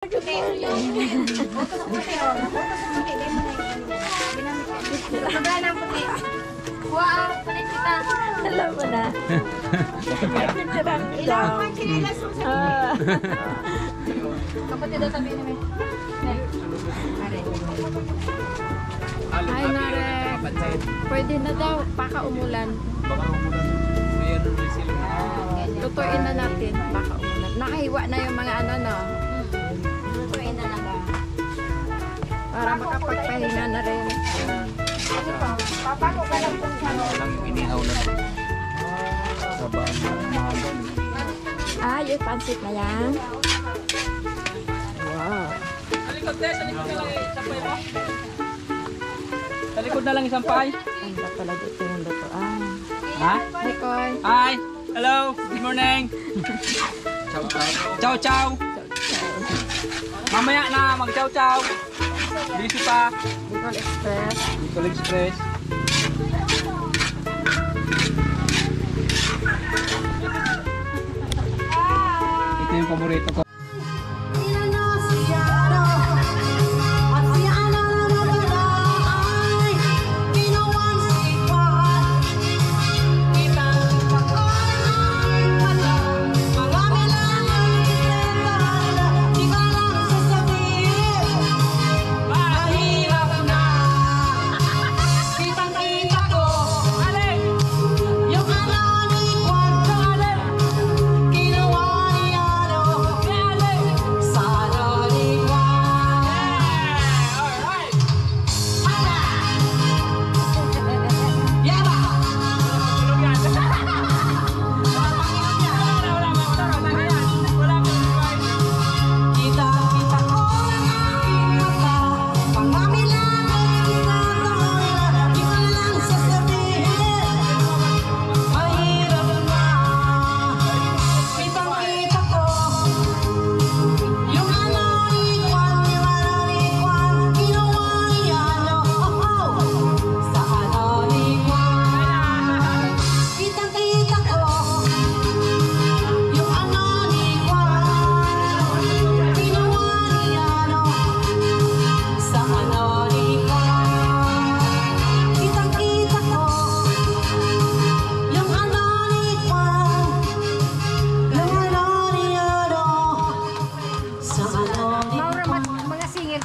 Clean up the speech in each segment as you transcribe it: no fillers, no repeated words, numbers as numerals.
Wow, palit kita. Alam mo na. Ilang ang kinilas mo sa kapatid daw sabihin namin. Ay, Nare. Pwede na daw. Baka umulan. Baka umulan. Mayroon rin sila. Lutuin na natin. Baka umulan. Nakahiwa na yung mga ano, no? Lutuin na lang. Para makapagpahinga na rin. Papako ka lang kung Ano lang yung inihaw na sa bahan ng mahagal. Ah, yung pansit na yan. Wow. Sa likod na lang Sa likod na lang isang paay. Ang pala dito yung lutuan. Ha? Hi, Koy. Hi! Hello! Good morning! Ciao, ciao! Mamaya na, mag-ciao, ciao! Busy pa! Bicol Express. Bicol Express. Ito yung paborito ko.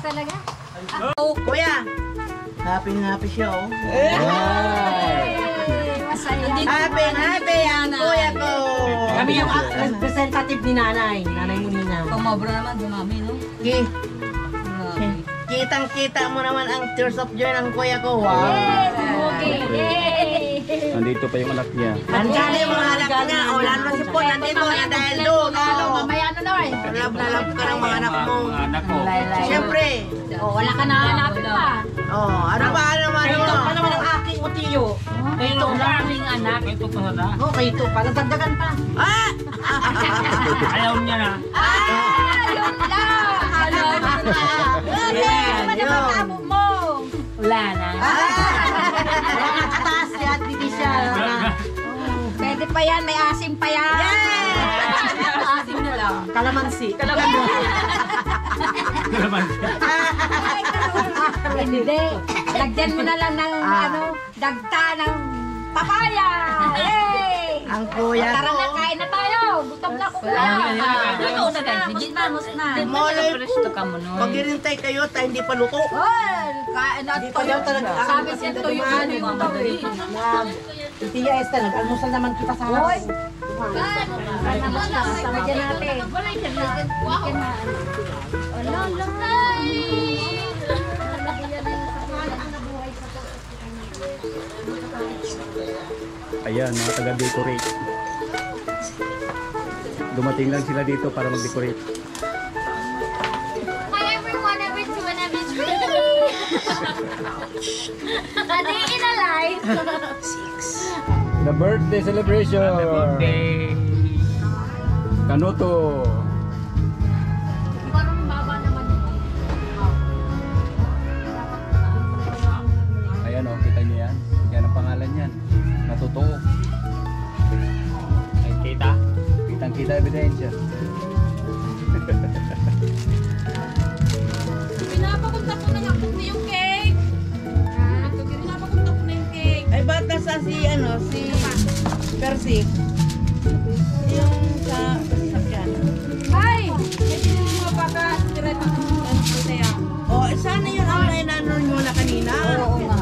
talaga. Kuya, happy siya oh. Happy ang kuya ko. Kami yung representative ni nanay. Nanay mo nina. Pamabra naman, dumami, no? Kitang-kita mo naman ang tears of joy ng kuya ko. Wow. Nandito pa yung anak niya. Nandiyan yung mga anak niya. O, lalo si Paul, nandito na dahil doon. Mamaya na naman. Love na love ka ng mga anak mo. Mga anak ko. Siyempre. Wala ka na hanapin pa. Ano ba naman Ito mo? pa naman ang aking utiyo. Ito ang aming anak. Ito pa na. Okay, ito pa. Nagdagdagan pa. Ah! Ayaw niya na. Yun lang. Ano naman amo mo? Wala na. Wala na kataas yan, hindi siya. Pwede pa yan, may asim pa yan. Asim na lang. Kalamansi. Hindi. Lagyan mo na lang ng dagta ng papaya. Yay! Ang kuya Tara na, ko. kain na tayo. Gutom na ko. Luto na tayo. Vegetables na. Molay po. Maghirintay kayo, tayo hindi pa luto. Kain na Hindi pa daw talaga. Sabi siya tuyo yung daw eh. Tiya Esther, nag-almusal naman kita sa house. Lagyan natin. Ayan, mga taga-decorate. Dumating lang sila dito para mag-decorate. Hi everyone, every two and every three. A day in a life. The birthday celebration! Happy birthday! Kanuto! Parang baba naman. Ayan o, kita niyo yan. Yan ang pangalan yan. Natotoo. Ay, kita? Kitang-kita ebidensya. si Percy. Yung sa sasakyan. Ay! Hindi mo baka diretso sa yan. Oh, sana yun ang nainanon nyo na kanina. Oo nga.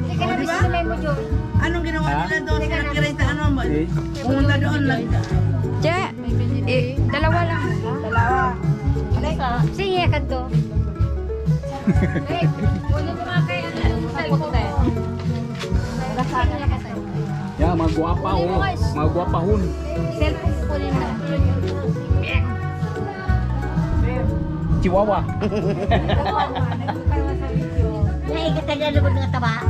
Teka lang, diba? gusto mo, Joy. Anong ginawa nila doon? Sinakiray sa ano mo? Okay. Pumunta doon lang. Che, dalawa lang. Dalawa. Sige, kanto. Kunin mo nga kayo cellphone eh. Yeah, mga guwapa oh. Mga guwapahon. Cellphone ko rin na. Chihuahua. Naigat ka dyan naman ng taba.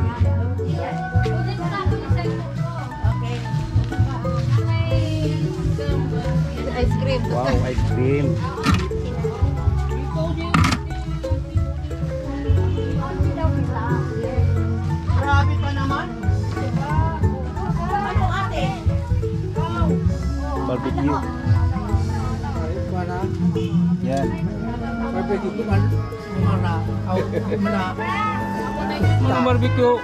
Ice cream. Wow, ice cream. Grabe pa naman. Ano ate? Barbecue. Yan. Mga barbecue.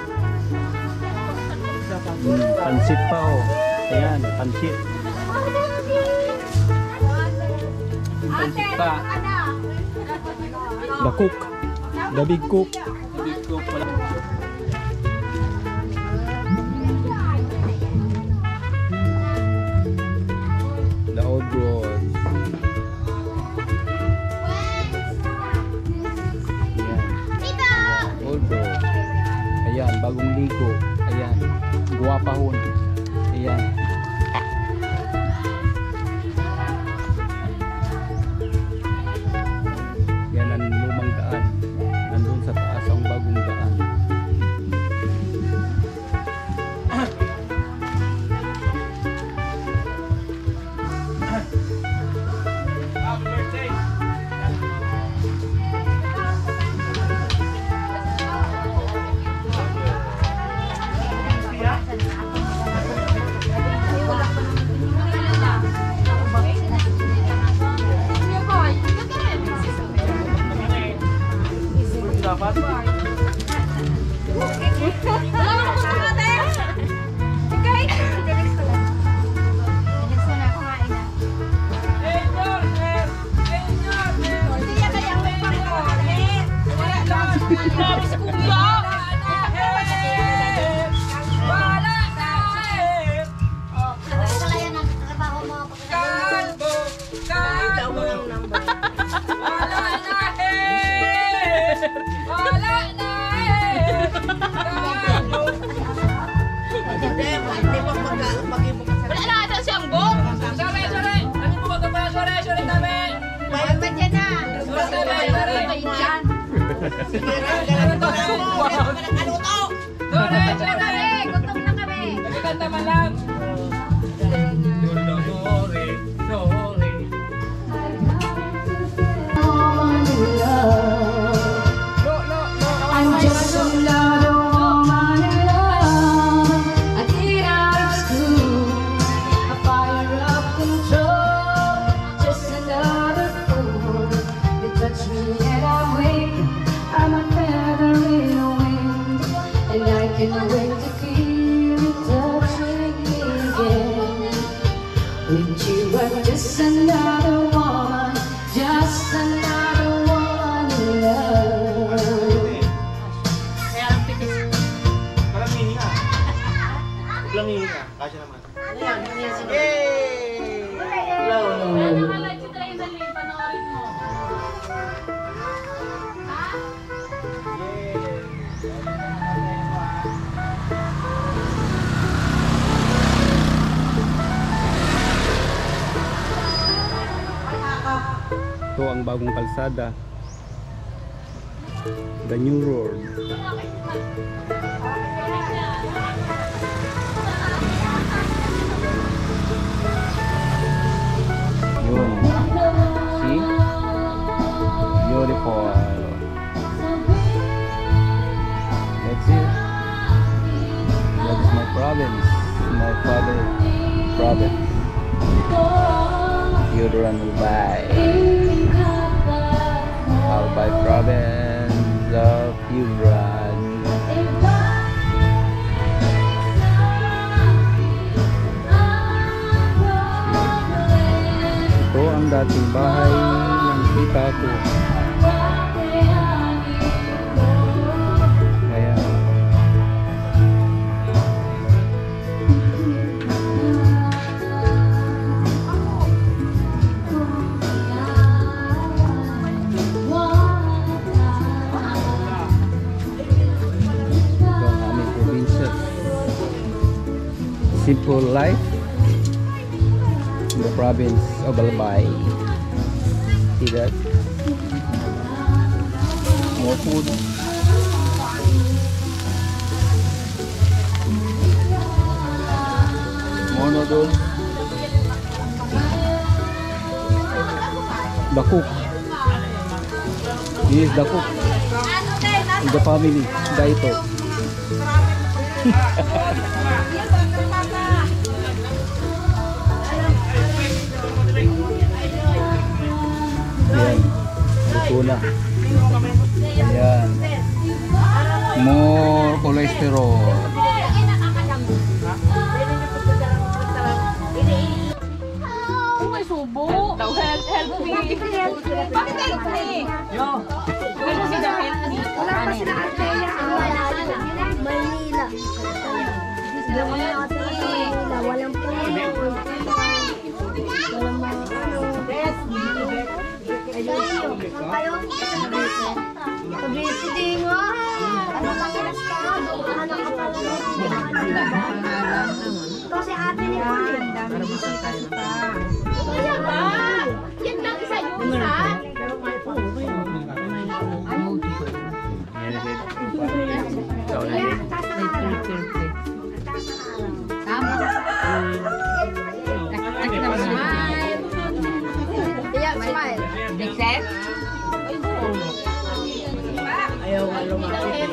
Pansit pa oh. Ayan, pansit. Pansit pa. The cook. The big cook. The big cook pala. The old bros. Ayan. Old bros. Ayan, bagong ligo. Ayan. Guwapahon. Ayan. Yan ang lumang daan. Nandun sa taas ang bagong daan. Gutom na kami. Nagkakanta man lang. I'm just another woman in love. I get out of school, I fire up control. Just another fool. You touch me and I wink. I'm a feather in the wind, and I can't wait to feel you touching me again. With you, I'm just another woman, just another woman in love. Ito ang bagong kalsada. The new road. Yun. See? Beautiful. That's it. That's my province. My father province. Yuduran Albay. Albay province of Yuduran. dating bahay ng tita ko. Ayan. Ito ang aming probinsya. Simple life in the province of Albay. See that? More food. More noodles. Dakuk. This is Dakuk. In the family. Daito. Ayan, luto na. Ayan. More cholesterol. May subo. Help me. Bakit help me? Yo. Help me dahil. Wala pa sila ate. Manila. Walang puno. Walang mga Kabisidi nga. Ano ka pala? Kasi ate ni Pauline. Yan lang isa yung isa. Smile. Success? Ayaw nga lumapit.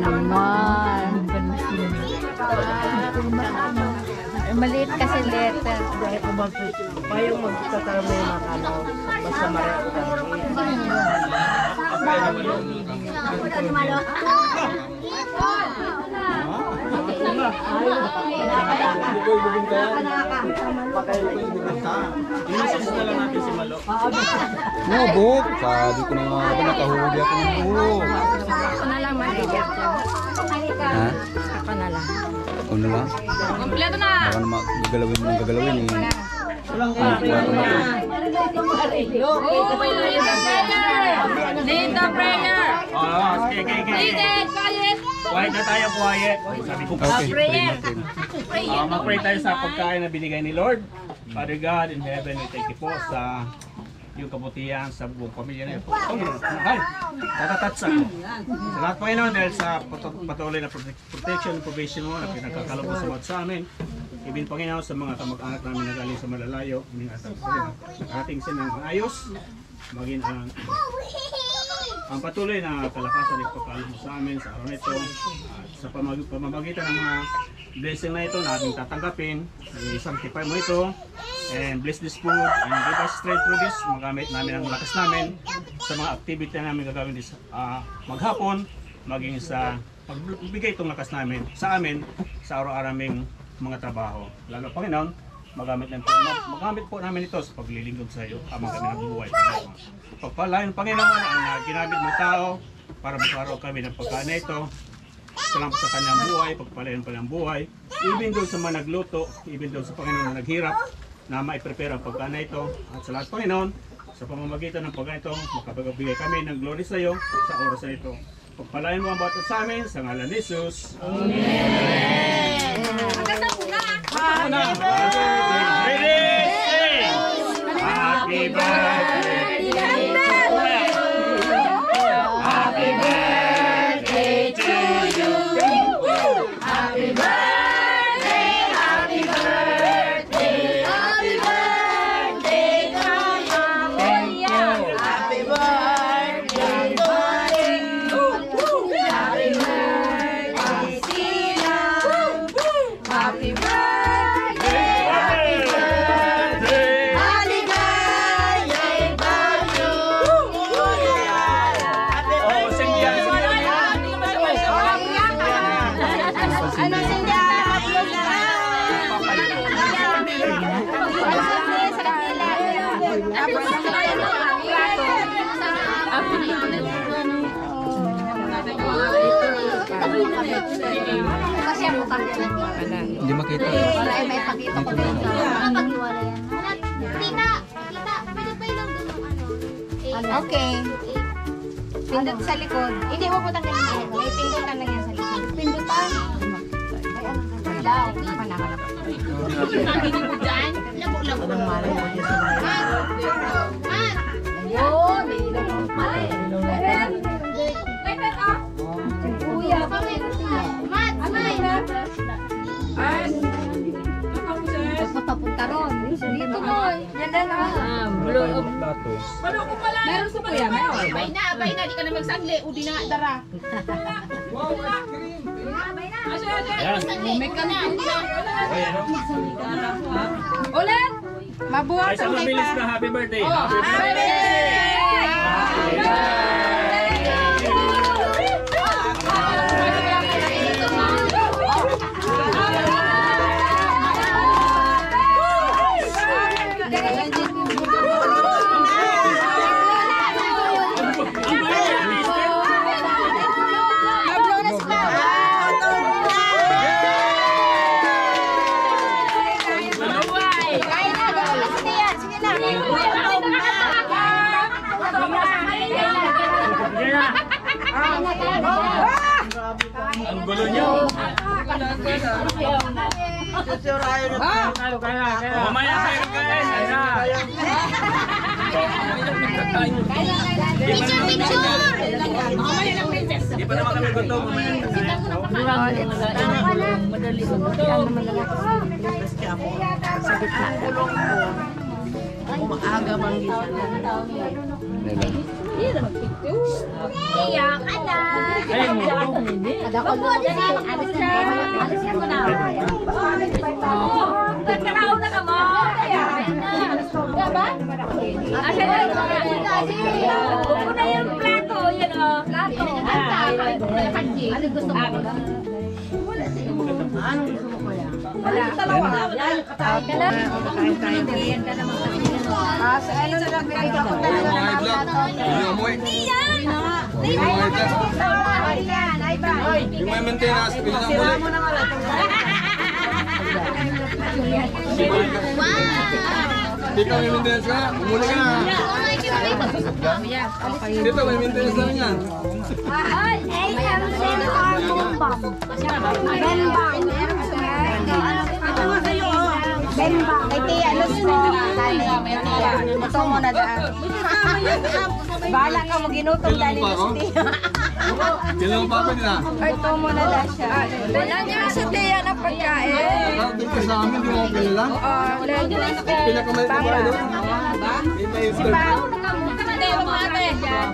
Naman. Maliit kasi letter. Ayaw magtatarong na yung mga kanaw. Basta mareho No, Bok. Sabi ko na nga ba nakahuli ako ng buhok. Ako na lang maliit. Ha? Ako na lang. Ano lang? Kompleto na. Baka naman gagalawin mo ng gagalawin eh. Walang Oh, may lead the prayer. Lead the prayer. Lead it, quiet. Quiet na tayo, quiet. Sabi ko, Okay, pray prayer. natin. mag-pray tayo sa pagkain na binigay ni Lord. Father God in heaven, we thank you po sa yung kabutihan sa buong pamilya na ito. Tatatatsa ko. Sa lahat Panginoon dahil sa patuloy na protection and provision mo na pinagkakalog mo sa bawat sa amin. Ibin Panginoon sa mga kamag-anak namin na galing sa malalayo. Ating sinang ayos. Maging ang patuloy na kalakasan at pagkalog mo sa amin sa araw na ito. At sa pamamagitan ng mga blessing na ito na ating tatanggapin. I-sanctify mo ito. And bless this food and give us strength through this. Magamit namin ang lakas namin sa mga activity na namin gagawin this maghapon. Maging sa pagbigay itong lakas namin sa amin sa araw-araming mga trabaho. Lalo Panginoon, magamit po namin ito sa paglilingkod sa iyo habang kami nabubuhay. Pagpalain Panginoon ang ginamit mo tao para magkaroon kami ng pagkain na ito. Salamat sa kanyang buhay, pagpalain pa ng buhay. Even doon sa mga nagluto, even doon sa Panginoon na naghirap, na maiprepare ang pagkain na ito. At sa lahat Panginoon, sa pamamagitan ng pagkain ito, makapagbigay kami ng glory sa iyo sa oras na ito. Pagpalain mo ang bawat sa amin sa ngalan ni Jesus. Amen! Happy birthday! Happy birthday to you! Happy birthday! Happy birthday! Happy birthday, Kaya! Happy birthday, Boy! Happy birthday, Sila! Happy Kasi ang mukha niya. Hindi makita. Para ay may pakita ko din. Tita, pwede pa ilang doon ang ano? Okay. Pindot sa likod. Hindi mo po tanggalin sa likod. May pindutan lang yan sa likod. Pindutan? Ay, ano ka daw? Panakala ko. Anong malay mo dyan sa mga? Ayun! Papunta ron. Dito mo. Yan na lang. Meron sa kuya, meron. Abay na, di ka na magsangli. Udi na dara. Ayan. May ka na. Ulit! Mabuhat Ay, isang ang mabilis tita. na happy birthday. Happy Ang gulo niyo. Mamaya kayo kain. Picture, picture! Di pa naman kami gutom. Maaga bang gisa na? Iyak ka na! Adako mo. Alis na ko na. Nagkaraw na ka mo. Diba? Asa na ito? Buko na yung plato. Yan o. Plato. Ano gusto mo? Anong gusto mo kuya? Wala. Kakain tayo. Bigyan ka naman kasi. Sa ano na lang binigyan ko talaga ng mga plato. Hindi amoy. Hindi amoy ka. Ayan, ay ba? Yung may maintenance, pili na Sira mo muli. na nga lang. Hindi ka may maintenance ka na. Umuli ka na. Dito, may maintenance na rin yan. Ay, Benbang. Ito nga sa'yo oh. Benbang. Kay Tia, lus mo. Ito mo na daan. Bahala ka mo, ginutong dali mo si Tia. Kailangan pa pa din ah. Ito mo na daan siya. Dala niyo si Tia ng pagkain. Nakapit ka sa amin, di mo ako kilala. Pinakamay ka ba doon? May Si Pao.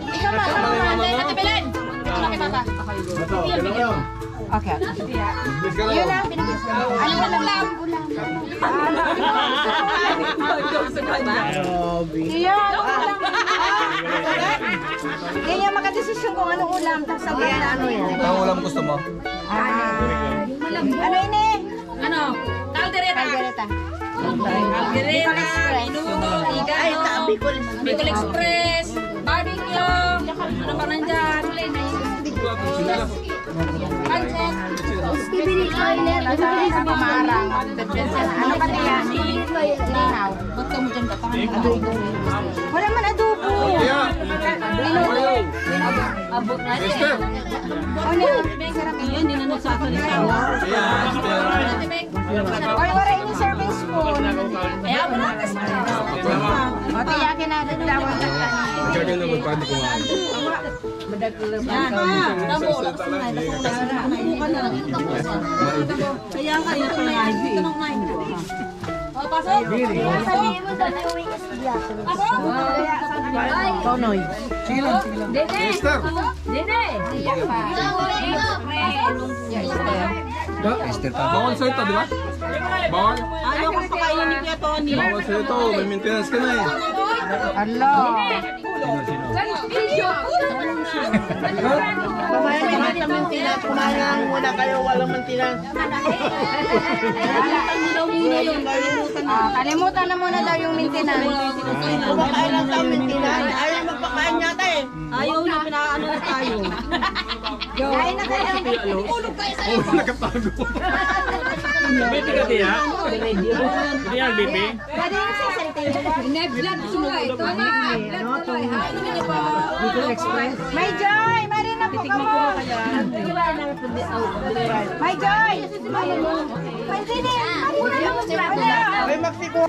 Ikaw ma. Ate Belen. Ito na kay Papa. Ito, kailangan mo yun. Okay. Bis ka Yun lang. na. Ano na lang? Iyan. Hindi niya makadesisyon kung anong ulam. Tapos sabihin na ano yan. Ang ulam gusto mo? Ano ini? Ano? Caldereta. Caldereta. Caldereta. Inuto. Ay, tabi ko. Bicol Express. Barbecue. Ano pa nandyan? Pancet. Sa pamarang. Ano ka niya? Linaw. Ba't ka mo dyan kapangan? Wala man adobo. Kaya, Abot na siya. Esther. Ano? Yan, hindi na nagsasali siya. Kaya, Esther. Oy, wala ini serving spoon. Eh, abo na kasi. O, tiyakin na rin daw ang taktan. Kaya na magpapali ko nga. Yan. Tamo. Kaya nga ito na Ivy. O, pasok. Tonoy. Esther. Esther pa. Bawal sa ito, di ba? Bawal? Ayaw ko pakainin ni Kuya Tony. Bawal sa ito. May maintenance ka na eh. Hello. Kumain ka natin ng maintenance. Kumain lang muna kayo. Walang maintenance. Kalimutan na muna daw yung maintenance. Kumakain lang sa maintenance. Ayaw magpakain. Kain yata eh. Ayaw na, pinaano na tayo. Kain na kayo. Oh, nakatago. Baby ka diya? Hindi yan, baby. Pwede yung sasaltin. Vlog tuloy. Ito na. Vlog tuloy. Hi, niyo po. May Joy! May rin na po ka mo. May Joy! May Zini! May Mexico.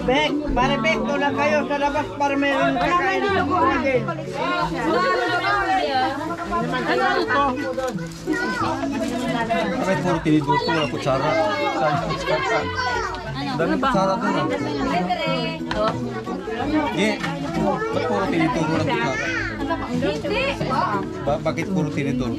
Bek, pare Bek, tulad kayo sa labas para meron kakain ng kumagin. Bakit puro tiniduto na kutsara? Dami kutsara doon ah. Hindi. Ba't puro tinituro ng kutsara? Bakit puro tinituro?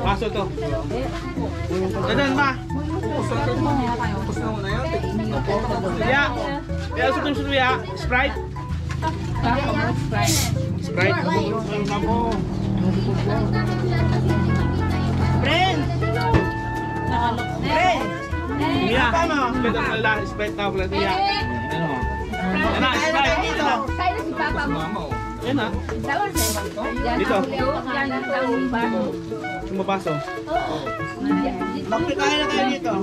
Paso to. Dadan ba? Ya. Ya sutong suya. Sprite. Sprite. Friend! Friend! Iya. Sprite tao pala niya. Ano? Ano, Sprite dito. Kain na si Papa mo. Yan na. Dito. Sumabaso. Magkakain na kayo dito.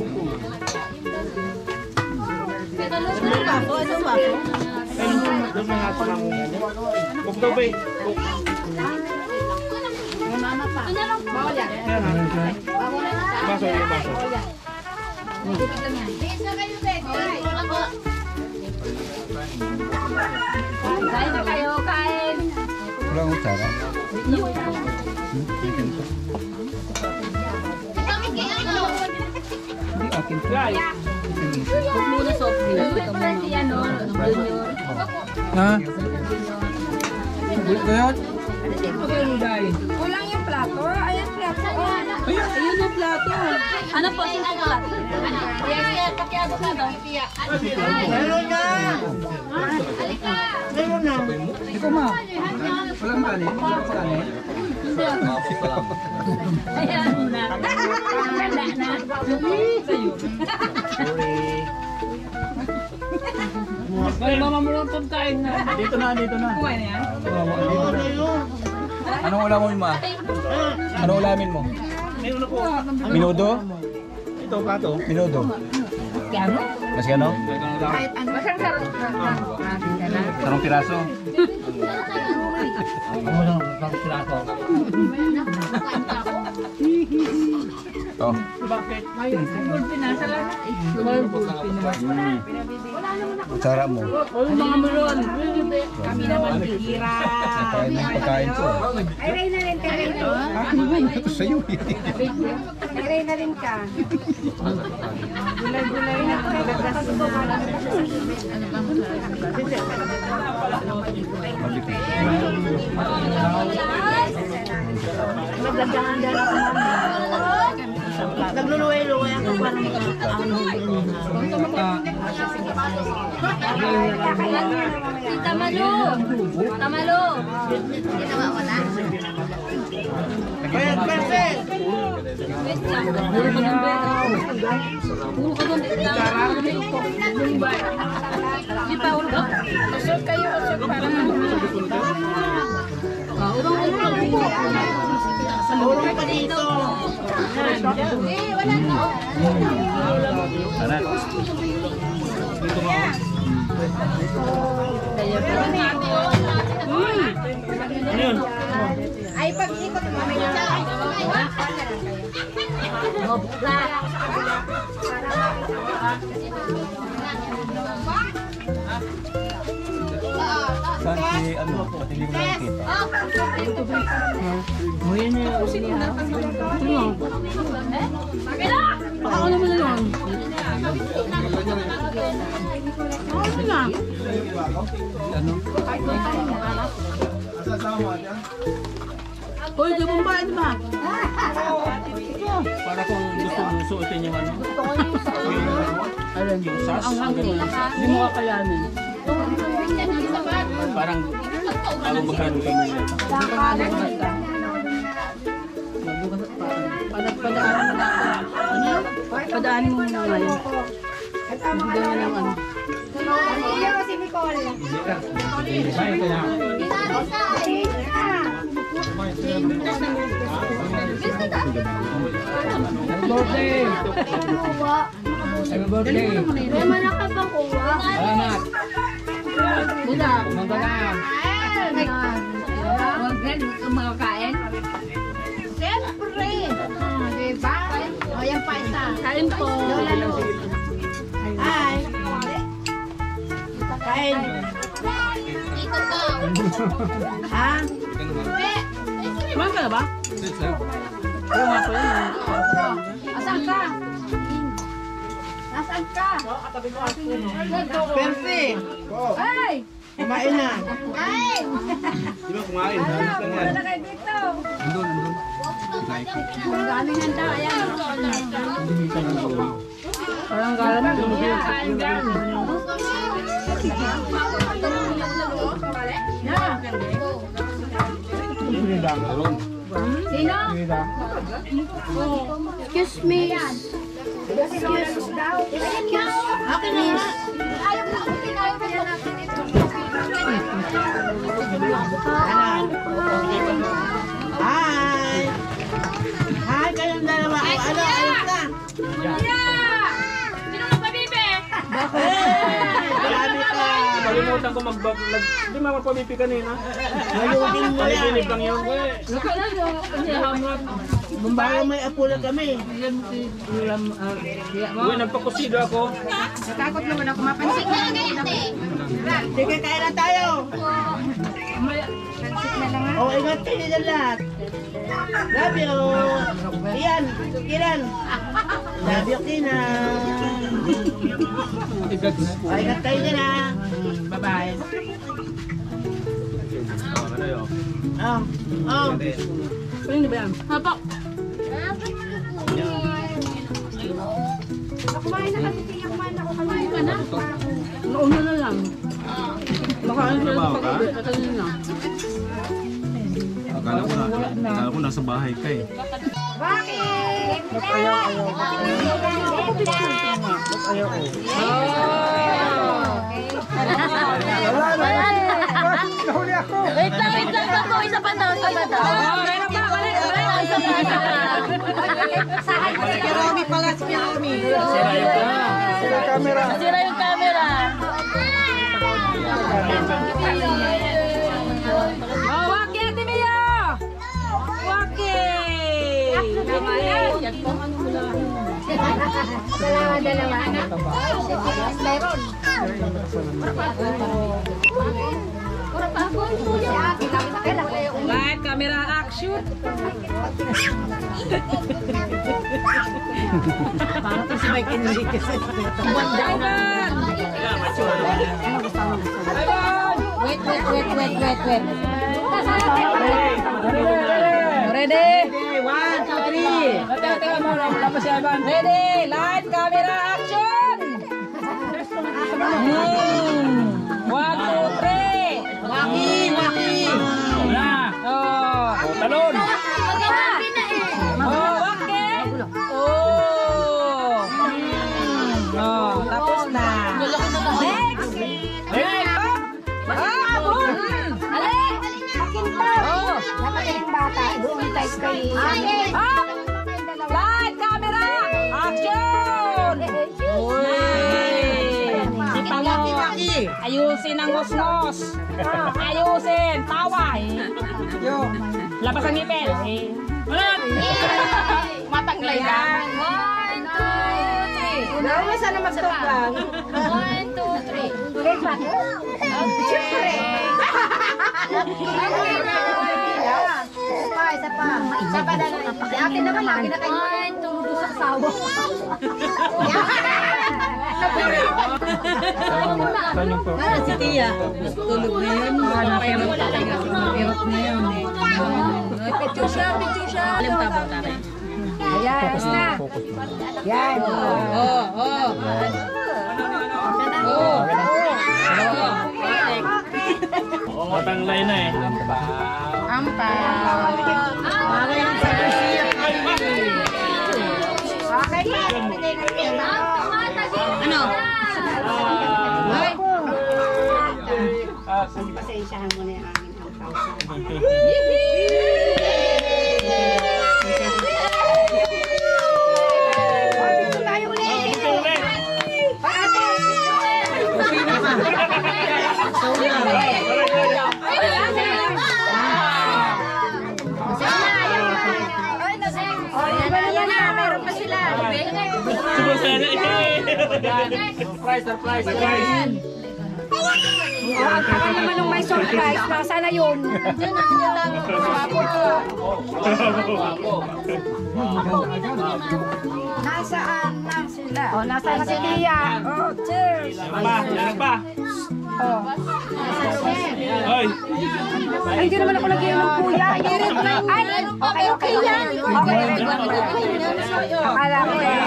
Ano ba po? Ano ba po? Doon na nga lang. Bukto ba eh? Yan ha. Baso yung baso. Kain na kayo, kain. Wala akong kutsara. Hindi akin to. Guys. Ha? Bulit ko yan? Kulang yung plato. Ayan plato. Ayun ang plato. Ano po? Sino ang plato? Pakiago ka daw. Meron na! Meron na! Ikaw ma. Walang kanin? Walang kanin? Ayan na. Ganda na. Ay, mama mo lang pagkain na. Dito na, dito na. Kumain na yan? Anong ulam mo, ma? Anong ulamin mo? Meron ako. Minudo? Ito, plato. Minudo. Mas gano? Kahit ano. Sarong piraso? Oh. Bakit? Kutsara mo. Mga meron. Kami naman tihira. Pagkain ng pagkain ko. Ay, Ray na rin ka rin. Ito sa'yo. Ay, Ray na rin ka. Gulay-gulay na. Nagluluway-luway ako parang Tamalo. Tamalo. Ginawa mo na. Kaya Persen! Puro ka ng Di pa ulo. Usog kayo, usog para Ulong pa dito! Anak. Ano yun? ay pag-ikot mo may Saan si ano? Pati hindi ko nakikita. ano mo na yun? Ano na? Uy, di mo ba? Di ba? Para kung gusto mong suotin yung ano. Yung sas. Ang hangin. Hindi mo kakayanin. Parang bago mag-graduate. Padaanin mo muna ngayon. Bigyan mo ng ano. Si Nicole. Happy birthday! May malakad bang kuha? Salamat! Muna. Kumanda na! Huwag rin makakain. Siyempre. Diba? O, yan pa isa. Kain po. Lola Lu. Ay. Kain. Dito to. Ha? Kumain ka na ba? Oo nga po yan. Asan ka? Nasaan ka? Percy, Ay! kumain na. Ay! Di ba kumain? Halos lang yan. Wala kayo dito. Ang daming handa. Ayan. Parang galang na. Sino? Excuse me. Excuse daw. Okay na. Ayaw na ako ayaw na natin ito. Hi! Hi kayong dalawa. Ano, ayos na? Sino na pabibe? Marami ka. Kalimutan ko mag-vlog. Di mapapabipi kanina. Malugin mo yan. Palipinig lang yun. Laka na yun. Kasi hamot. Baka may apo na kami. Uy, nagpakusido ako. Natakot naman ako mapansin. Sige, kain na tayo. Pansit na lang ha. O, ingat kayo dyan lahat. Love you. Iyan, Kiran. Love you, Kiran. O, ingat kayo dyan ha. Bye-bye. Oh, oh. Pwede ba yan? Hapak. Kumain na kasi siya. Kumain na ako. Kumain ka na. Nauna na lang. Makain sila sa pag-uwi. Katanin na. Akala ko nasa bahay ka eh. Bakit? Nahuli ako. Wait lang. Ako, isa pa daw. Isa pa daw. Meron pa. Isa pa. Kirami pala si Kirami. Sira yung ka. Sila camera. Nasira yung camera. Oh, waki, Ate Mia! Waki! Tama yan. Yan po, ano mo lang. Dalawa. Meron. Live camera action. Parang to si Mike Enriquez. Bye-bye! Wait. Ready? 1, 2, 3. Teka mo, lapos si Ivan. Ready? Light, camera, action! 1, 2, 3. Waki. Wala. Oh, Talon. oh, waki. Oh, tapos na. Next. Abon. Oh. Bata, doon tayo kayo. Up! Light, camera, action! Uy! Si Pangos, ayusin ang ngos-ngos. Ayusin, tawa. Labas ang ngipin. Matanglay lang. 1, 2, 3. Nawa sana magtubang. 1, 2, 3. Siyempre. Isa pa. Si akin naman, lagi na kayo. 1, 2, asawa. Para si Tia. Tulog na yun. Napayarap talaga. Napayarap na yun. Picture siya. Alam tabo tayo. Ayan, na. Yan. Matanglay na eh. Ampa. Okay na. Ano? Pasensyahan mo na yung aking ampaw. Gusto tayo ulit. Meron pa sila. Surprise. Ang tagal naman nung may surprise. Nasaan na yun? Nasaan na sila? Oh, nasaan na si Tia? Oh, cheers! Yan pa. Oh. Hoy. Ay, hindi naman ako lagyan ng kuya. Ay, okay yan. Okay. Akala ko eh.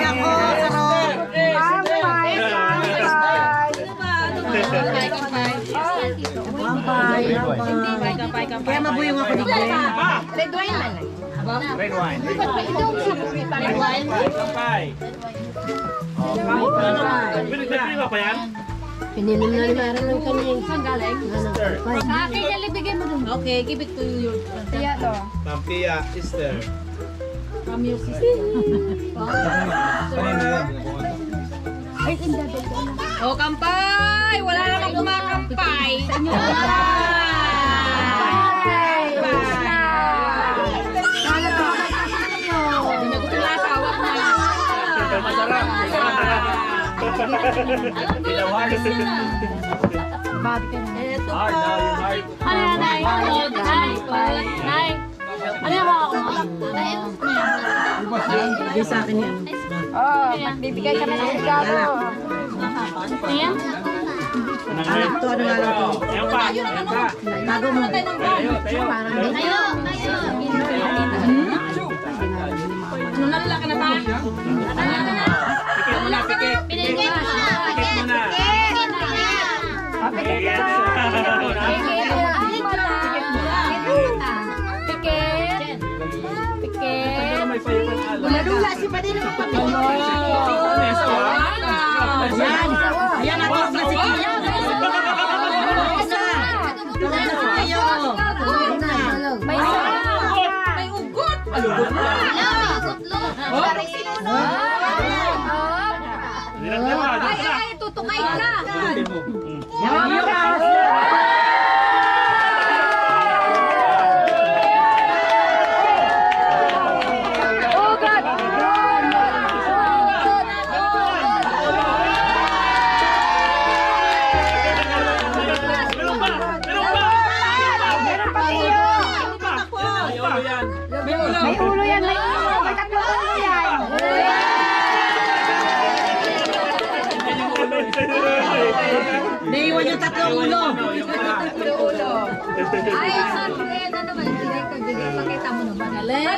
Kaya mabuyong ako dito. Red wine man. Red wine. Red wine. Kampay. Pinagdagdag pa yan? Pininom na ni Mara ng kanya. Saan galing? Akin yan, ibigay mo dun. Okay, give it to you. Tia to. Tampia, sister. Oh, kampay! Wala namang kumakampay. Sa inyo. Masarap. Bad ka na. Hard now, you hard. Ano yan, Nay? Nay? Ano yan mga Hindi sa akin yan. Oh, bibigay kami ng regalo. Ayan? Ito, ano nga lang ito? Yan pa. Bago mo. Tayo. Ano nalalaki na ba? Pikit muna, pikit. Pikit muna. Dula-dula si Padin naman pamilya. Ayan ang mga si Tia. May ugot. Ay, tutukay ka. May ulo yan, may ulo. May tatlong ulo yan. Naiwan yung tatlong ulo. Ay, sabi ano naman, pakita mo naman. Galing.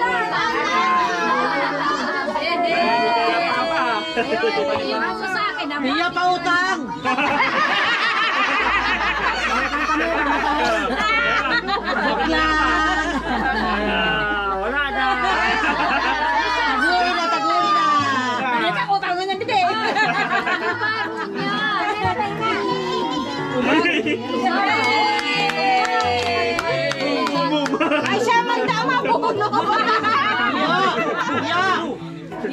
Iwan mo sa akin naman. Hiya pa utang. Bakla. Wala na. Taguri na. Hindi ka utang mo na dito eh. Ay, siya man tama po.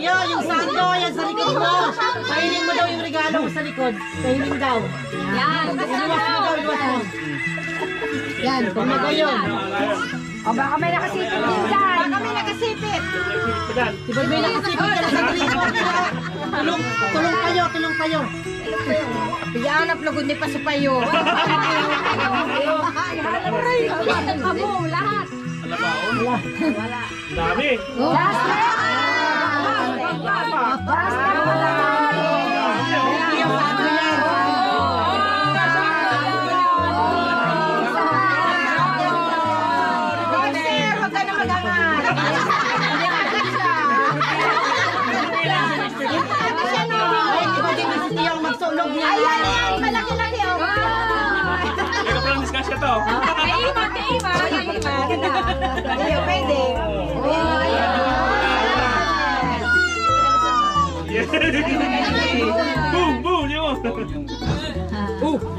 Yo, yung sando, yan sa likod mo. Pahiling mo daw yung regalo mo sa likod. Pahiling daw. Yan. Iwas mo daw, iwas mo. Yan, pumago yun. O baka may nakasipit din dyan. Baka may nakasipit. Diba may nakasipit ka na sa likod? Tulong kayo, tulong kayo. Biyaan na plugod ni Pasupayo. Amo, lahat. Dami. Last Ikaw pala discussion to. Boom! Boom! Yun!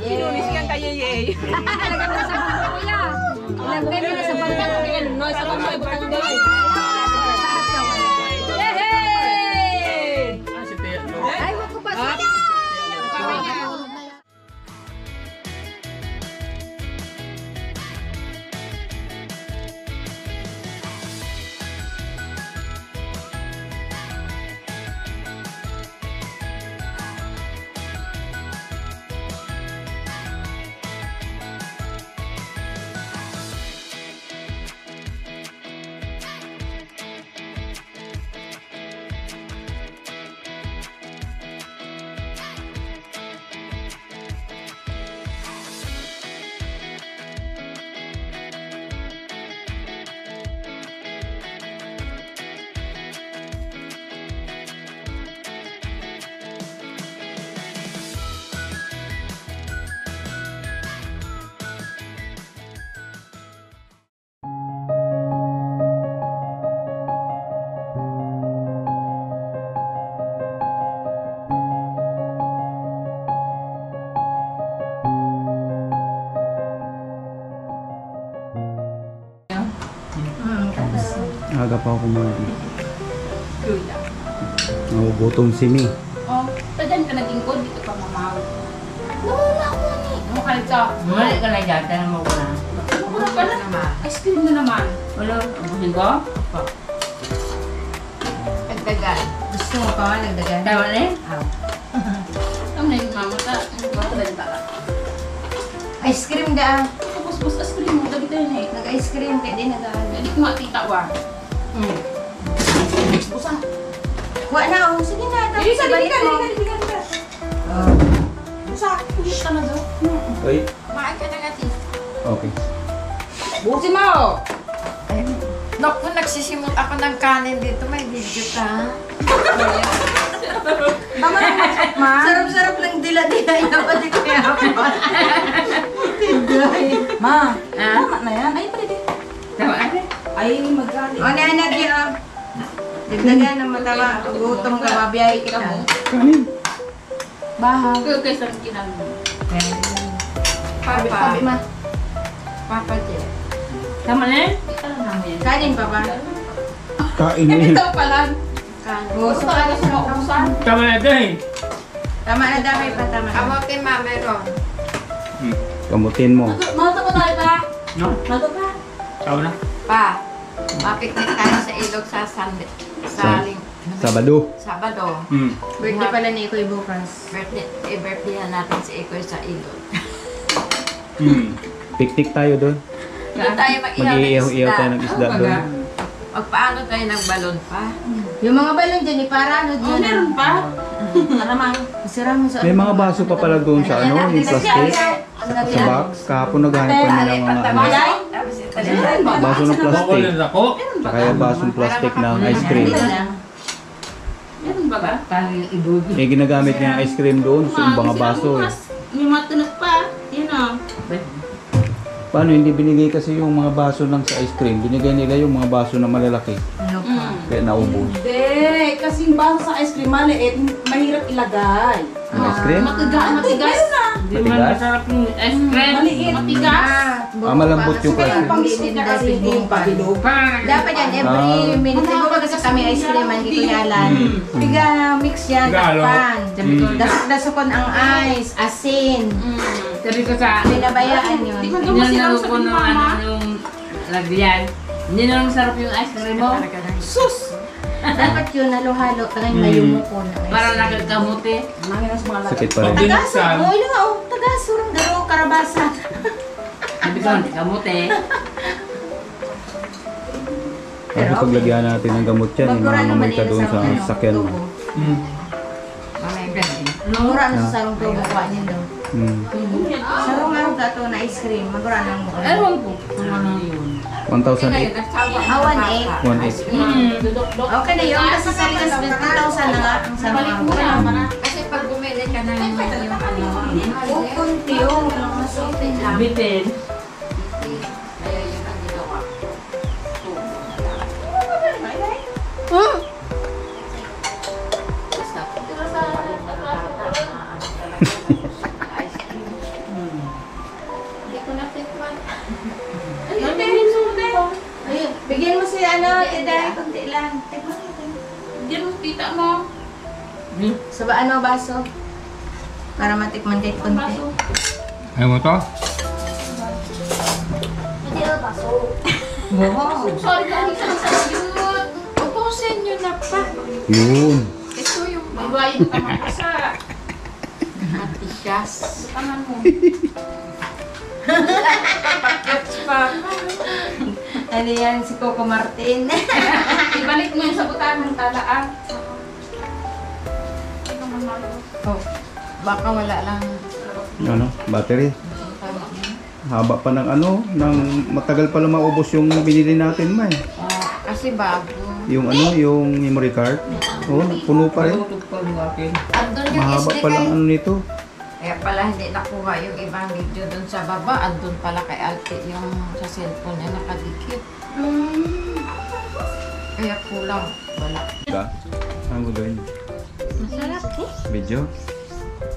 Inulis kang kayo, yay. Lagay mo na sa bangka, kuya. Lagay mo na sa bangka. No, sa kamay, butang doy. Ah, si Tia. Ay, wag ko pa. Aga pa ako kumain. Nagugutom si Mi. Oh, tadan ka nagingkod, dito ka mamaw. Nawala ko ni. Ano ka ito? Mali ka na dyan, tanong mo ko na. Mura pala. Ice cream na naman. Wala, abusin ko? Nagdagan. Gusto mo pa nagdagan? Tawa na eh? Ang na yung mama ta. Ano ba tala? Ice cream da. Tapos ice cream mo, dagi tayo na eh. Nag-ice cream kaya di nag-ano. Hindi ko matita wa. Busa. Wa na oh. Sige na. Dili ka, dili ka, mo. dili ka, dili ka. Busa, hindi ka na daw. Ay, Kumain ka na natin. okay. Busin mo! Naku, nagsisimot ako ng kanin dito. May video ka. Tama na ma. Sarap-sarap ng dila-dila. Dapat ito kaya ako. Ma, tama na yan. Ay, pwede. Tawa na eh? Ay, magaling. O, nanag yun. Dagdagan ng matawa. Gutom ka, babiyahe kita. Kanin. Bahaw. Kaya sa kinang mo. Papa. Sabi ma. Papa, Jen. Tama na eh? Ito lang namin. Kanin pa ba? Kain mo yun. Ito pala. Kanin. Gusto ka na sa maubusan. Tama na ito eh? Tama na dami pa, tama na. Kamote ma, meron. Kamutin mo. Mato ko tayo pa. No? Mato pa. Tawa na? Pa, mapiknik tayo sa ilog sa Sunday. Sabado. Sabado. Birthday pala ni Ikoy bukas. Birthday na natin si Ikoy sa ilog. Picnic tayo doon. Doon tayo mag-ihaw ng Mag-iiyaw tayo ng isda doon. Magpaano tayo nagbalon pa? Yung mga balon dyan, para ano Oh, dyan? meron pa. Maramang. Sira mo sa... May mga baso pa pala doon sa ano, yung plastic. Sa box. Kahapon naghanap pa nila ng mga ano. Baso ng plastic. ako? Tsaka yung basong plastic ng ice cream. Meron ba ba? Parang yung ibugi. May ginagamit niya ang ice cream doon sa mga baso eh. May matunod pa. Yun o. Paano hindi binigay kasi yung mga baso lang sa ice cream? Binigay nila yung mga baso na malalaki. Kaya naubos. Hindi. Kasi yung baso sa ice cream maliit, mahirap ilagay. Ang ice cream? Matigas. Hindi man Matigas? masarap yung ice cream. Maliit. Matigas. Malambot yung plastic. Pang-sweet na kasi hindi pabilog. Dapat yan, every minute. Siguro kasi kami ice cream, hindi ko yalan. Piga mix yan, takpan. Dasukon ang ice, asin. Sabi ko sa... Binabayaan yun. Di man Hindi gumasilaw na sa ko ng mama. ano yung lagyan. Hindi na masarap yung ice cream mo. Sus! Dapat yun, halo-halo. Tangay mayumo ko na ice Parang cream. nakakamuti. Sakit pa rin. Tagas, oh, yun nga, oh, tagas, surang daro, karabasa. Sabi ko, kamuti. Kasi paglagyan natin ng gamot yan, Magkura naman imamamay ka nila doon sa ano, sakyan mo. tubo. Mura na sa sarong tubo ko anin daw. Sarong araw dato na ice cream, magura nang mo. Ewan ko. Ano yun? 1,800. 1,008. Ah, 1.8. Okay na yun, kasi sa ligas 20,000 na nga ang sarong araw. Kasi pag bumili ka na yung ano, Kunti yung masutin lang. Bitin. kaya yun ang ginawa. Basta, hindi ko natikman. Ayun, bigyan mo si ano, Tiday, kunti lang. Tikman mo. Hindi mo kita mo. Sa ba ano, baso? Para matikman kahit kunti. Ayaw mo to? Wow. Sorry ka, hindi ka sa yun. Utusin nyo na pa. Yun. Ito yung Magbayad ka naman sa matigas. taman mo. Gets pa. Ano yan, si Coco Martin. Ibalik mo yung sa butahan ng talaan. Oh, baka wala lang. Ano? Battery. Haba pa ng ano, ng matagal pala maubos yung binili natin, May. Kasi bago. Yung ano, yung memory card. Oo, puno pa rin. Andun yung Mahaba SD pala ang card. ano nito. Kaya pala hindi nakuha yung ibang video dun sa baba. Andun pala kay Alte yung sa cellphone niya nakadikit. Kaya kulang. Wala. Ka? Ang gagawin? Masarap eh. Video?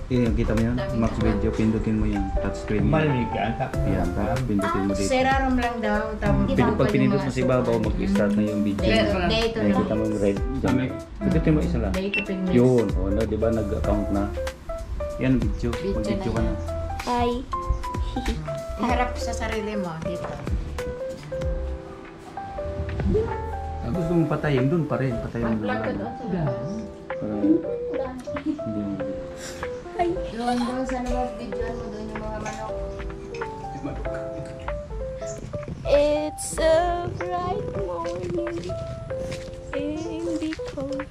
Kita mo yan? Max video, pindutin mo yung touchscreen. Malamig ka. Yan, tapos pindutin mo dito. Serarom lang daw. Pag pinindot mo si Babaw, mag-start na yung video. Date Ay, kita mo yung red dyan. Pindutin mo isa lang. Date to pigments. Yun, o na, di ba nag-account na? Yan, video. Video Mag-video na ka na. yan. Iharap sa sarili mo dito. Gusto mong patayin, doon pa rin. Patayin mo lang. Para hindi mo. Doon sa mga video mo doon yung mga manok. It's a bright morning in the cold.